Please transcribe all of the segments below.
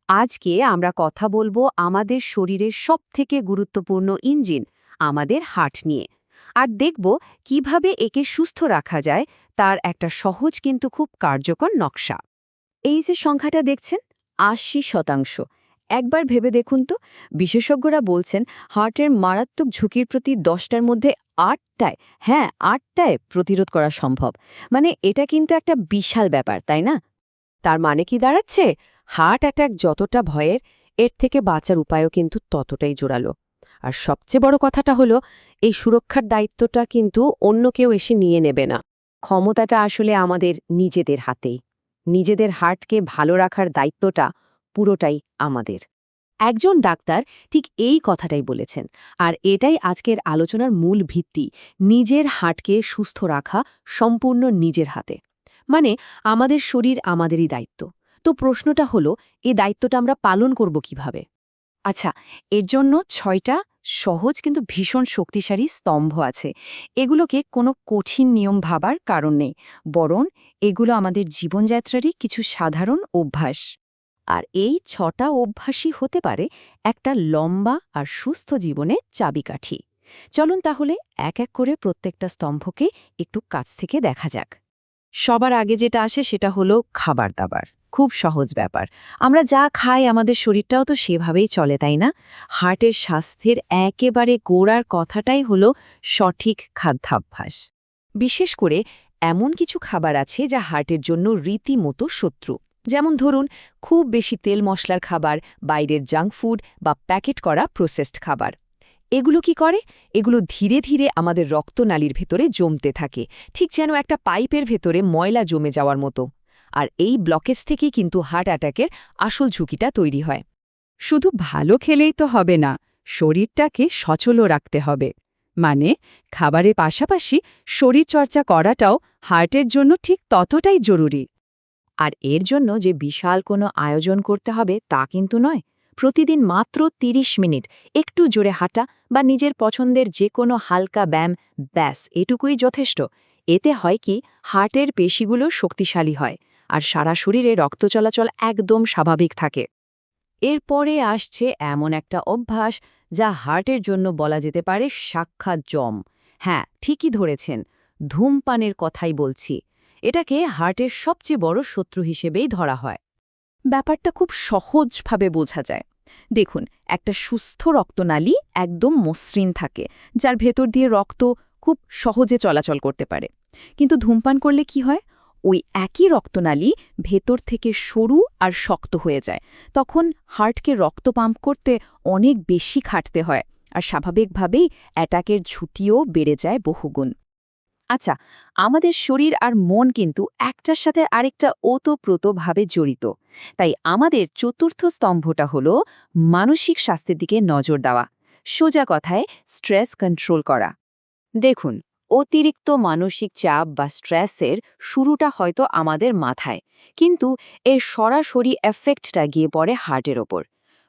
আজকে আমরা কথা বলবো আমাদের শরীরের সবথেকে গুরুত্বপূর্ণ ইঞ্জিন, আমাদের হার্ট নিয়ে। আর দেখব কিভাবে একে সুস্থ রাখা যায় তার একটা সহজ কিন্তু খুব কার্যকর নকশা। এই যে সংখ্যাটা দেখছেন ৮০%। একবার ভেবে দেখুন তো, বিশেষজ্ঞরা বলছেন হার্টের মারাত্মক ঝুঁকির প্রতি ১০টার মধ্যে ৮টায়, হ্যাঁ ৮টায় প্রতিরোধ করা সম্ভব। মানে এটা কিন্তু একটা বিশাল ব্যাপার, তাই না? তার মানে কি দাঁড়াচ্ছে, হার্ট অ্যাটাক যতটা ভয়ের, এর থেকে বাঁচার উপায়ও কিন্তু ততটাই জোরালো। আর সবচেয়ে বড় কথাটা হলো, এই সুরক্ষার দায়িত্বটা কিন্তু অন্য কেউ এসে নিয়ে নেবে না। ক্ষমতাটা আসলে আমাদের নিজেদের হাতেই। নিজেদের হার্টকে ভালো রাখার দায়িত্বটা পুরোটাই আমাদের। একজন ডাক্তার ঠিক এই কথাটাই বলেছেন, আর এটাই আজকের আলোচনার মূল ভিত্তি। নিজের হার্টকে সুস্থ রাখা সম্পূর্ণ নিজের হাতে। মানে আমাদের শরীর আমাদেরই দায়িত্ব। তো প্রশ্নটা হলো, এই দায়িত্বটা আমরা পালন করব কিভাবে? আচ্ছা, এর জন্য ৬টা সহজ কিন্তু ভীষণ শক্তিশালী স্তম্ভ আছে। এগুলোকে কোনো কঠিন নিয়ম ভাবার কারণ নেই, বরং এগুলো আমাদের জীবনযাত্রারই কিছু সাধারণ অভ্যাস। আর এই ৬টা অভ্যাসই হতে পারে একটা লম্বা আর সুস্থ জীবনের চাবিকাঠি। চলুন তাহলে এক এক করে প্রত্যেকটা স্তম্ভকে একটু কাছ থেকে দেখা যাক। সবার আগে যেটা আসে সেটা হলো খাবার দাবার। খুব সহজ ব্যাপার। আমরা যা খাই আমাদের শরীরটাও তো সেভাবেই চলে, তাই না? হার্টের স্বাস্থ্যের একেবারে গোড়ার কথাটাই হলো সঠিক খাদ্যাভ্যাস। বিশেষ করে এমন কিছু খাবার আছে যা হার্টের জন্য রীতিমতো শত্রু। যেমন ধরুন, খুব বেশি তেল মশলার খাবার, বাইরের জাঙ্ক ফুড বা প্যাকেট করা প্রসেসড খাবার। এগুলো কি করে? এগুলো ধীরে ধীরে আমাদের রক্তনালীর ভেতরে জমতে থাকে, ঠিক যেন একটা পাইপের ভেতরে ময়লা জমে যাওয়ার মতো। আর এই ব্লকেজ থেকেই কিন্তু হার্ট অ্যাটাকের আসল ঝুঁকিটা তৈরি হয়। শুধু ভালো খেলেই তো হবে না, শরীরটাকে সচলও রাখতে হবে। মানে খাবারের পাশাপাশি শরীরচর্চা করাটাও হার্টের জন্য ঠিক ততটাই জরুরি। আর এর জন্য যে বিশাল কোনো আয়োজন করতে হবে তা কিন্তু নয়। প্রতিদিন মাত্র ৩০ মিনিট একটু জোরে হাঁটা বা নিজের পছন্দের যে কোনো হালকা ব্যায়াম, ব্যাস এটুকুই যথেষ্ট। এতে হয় কি, হার্টের পেশিগুলো শক্তিশালী হয় আর সারা শরীরে রক্ত চলাচল একদম স্বাভাবিক থাকে। এরপরে আসছে এমন একটা অভ্যাস যা হার্টের জন্য বলা যেতে পারে সাক্ষাৎ জম। হ্যাঁ, ঠিকই ধরেছেন, ধূমপানের কথাই বলছি। এটাকে হার্টের সবচেয়ে বড় শত্রু হিসেবেই ধরা হয়। ব্যাপারটা খুব সহজভাবে বোঝা যায়। দেখুন, একটা সুস্থ রক্তনালী একদম মসৃণ থাকে, যার ভেতর দিয়ে রক্ত খুব সহজে চলাচল করতে পারে। কিন্তু ধূমপান করলে কি হয়? ওই একই রক্তনালী ভেতর থেকে সরু আর শক্ত হয়ে যায়। তখন হার্টকে রক্ত পাম্প করতে অনেক বেশি খাটতে হয়, আর স্বাভাবিকভাবেই অ্যাটাকের ঝুঁকিও বেড়ে যায় বহুগুণ। আচ্ছা, আমাদের শরীর আর মন কিন্তু একটার সাথে আরেকটা ওতপ্রোতভাবে জড়িত। তাই আমাদের চতুর্থ স্তম্ভটা হল মানসিক স্বাস্থ্যের দিকে নজর দেওয়া। সোজা কথায় স্ট্রেস কন্ট্রোল করা। দেখুন, অতিরিক্ত মানসিক চাপ বা স্ট্রেসের শুরুটা হয়তো আমাদের মাথায়, কিন্তু এর সরাসরি এফেক্টটা গিয়ে পড়ে হার্টের ওপর।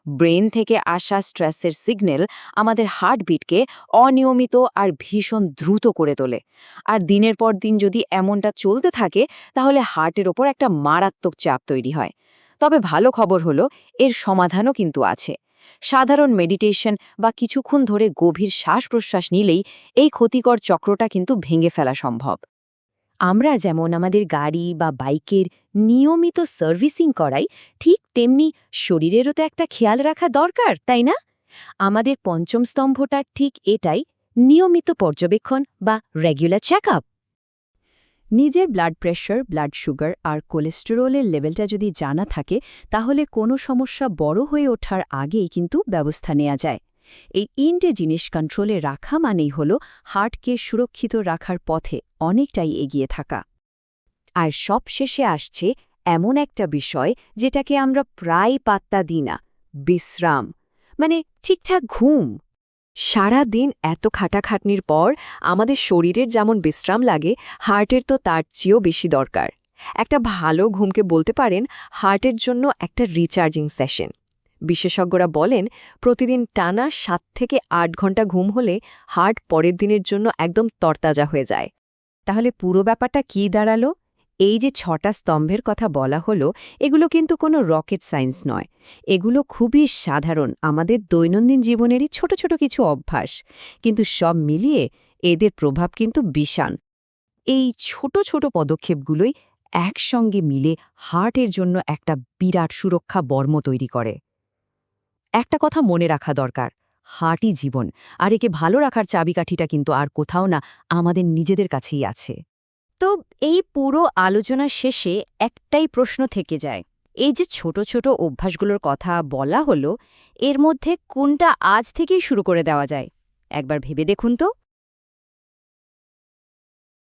ব্রেন থেকে আসা স্ট্রেসের সিগন্যাল আমাদের হার্টবিটকে অনিয়মিত আর ভীষণ দ্রুত করে তোলে। আর দিনের পর দিন যদি এমনটা চলতে থাকে, তাহলে হার্টের ওপর একটা মারাত্মক চাপ তৈরি হয়। তবে ভালো খবর হলো, এর সমাধানও কিন্তু আছে। সাধারণ মেডিটেশন বা কিছুক্ষণ ধরে গভীর শ্বাস-প্রশ্বাস নিলেই এই ক্ষতিকর চক্রটা কিন্তু ভেঙে ফেলা সম্ভব। আমরা যেমন আমাদের গাড়ি বা বাইকের নিয়মিত সার্ভিসিং করাই, ঠিক তেমনি শরীরেরও তো একটা খেয়াল রাখা দরকার, তাই না? আমাদের পঞ্চম স্তম্ভটা ঠিক এটাই, নিয়মিত পর্যবেক্ষণ বা রেগুলার চেকআপ। নিজের ব্লাড প্রেশার, ব্লাড সুগার আর কোলেস্টেরলের লেভেলটা যদি জানা থাকে, তাহলে কোনো সমস্যা বড় হয়ে ওঠার আগেই কিন্তু ব্যবস্থা নেওয়া যায়। এই ৩টে জিনিস কন্ট্রোলে রাখা মানেই হল হার্টকে সুরক্ষিত রাখার পথে অনেকটাই এগিয়ে থাকা। আর সবশেষে আসছে এমন একটা বিষয় যেটাকে আমরা প্রায় পাত্তা দিই না, বিশ্রাম। মানে ঠিকঠাক ঘুম। সারা দিন এত খাটাখাটনির পর আমাদের শরীরের যেমন বিশ্রাম লাগে, হার্টের তো তার চেয়েও বেশি দরকার। একটা ভালো ঘুমকে বলতে পারেন হার্টের জন্য একটা রিচার্জিং সেশন। বিশেষজ্ঞরা বলেন, প্রতিদিন টানা ৭ থেকে ৮ ঘন্টা ঘুম হলে হার্ট পরের দিনের জন্য একদম তরতাজা হয়ে যায়। তাহলে পুরো ব্যাপারটা কি দাঁড়ালো? এই যে 6টা স্তম্ভের কথা বলা হলো, এগুলো কিন্তু কোনো রকেট সায়েন্স নয়। এগুলো খুবই সাধারণ আমাদের দৈনন্দিন জীবনেরই ছোট ছোট কিছু অভ্যাস, কিন্তু সব মিলিয়ে এদের প্রভাব কিন্তু বিশাল। এই ছোট ছোট পদক্ষেপগুলোই একসঙ্গে মিলে হার্টের জন্য একটা বিরাট সুরক্ষা বর্ম তৈরি করে। একটা কথা মনে রাখা দরকার, হার্টই জীবন, আর একে ভালো রাখার চাবিকাঠিটা কিন্তু আর কোথাও না, আমাদের নিজেদের কাছেই আছে। তো এই পুরো আলোচনা শেষে একটাই প্রশ্ন থেকে যায়, এই যে ছোট ছোট অভ্যাসগুলোর কথা বলা হলো, এর মধ্যে কোনটা আজ থেকেই শুরু করে দেওয়া যায়? একবার ভেবে দেখুন তো।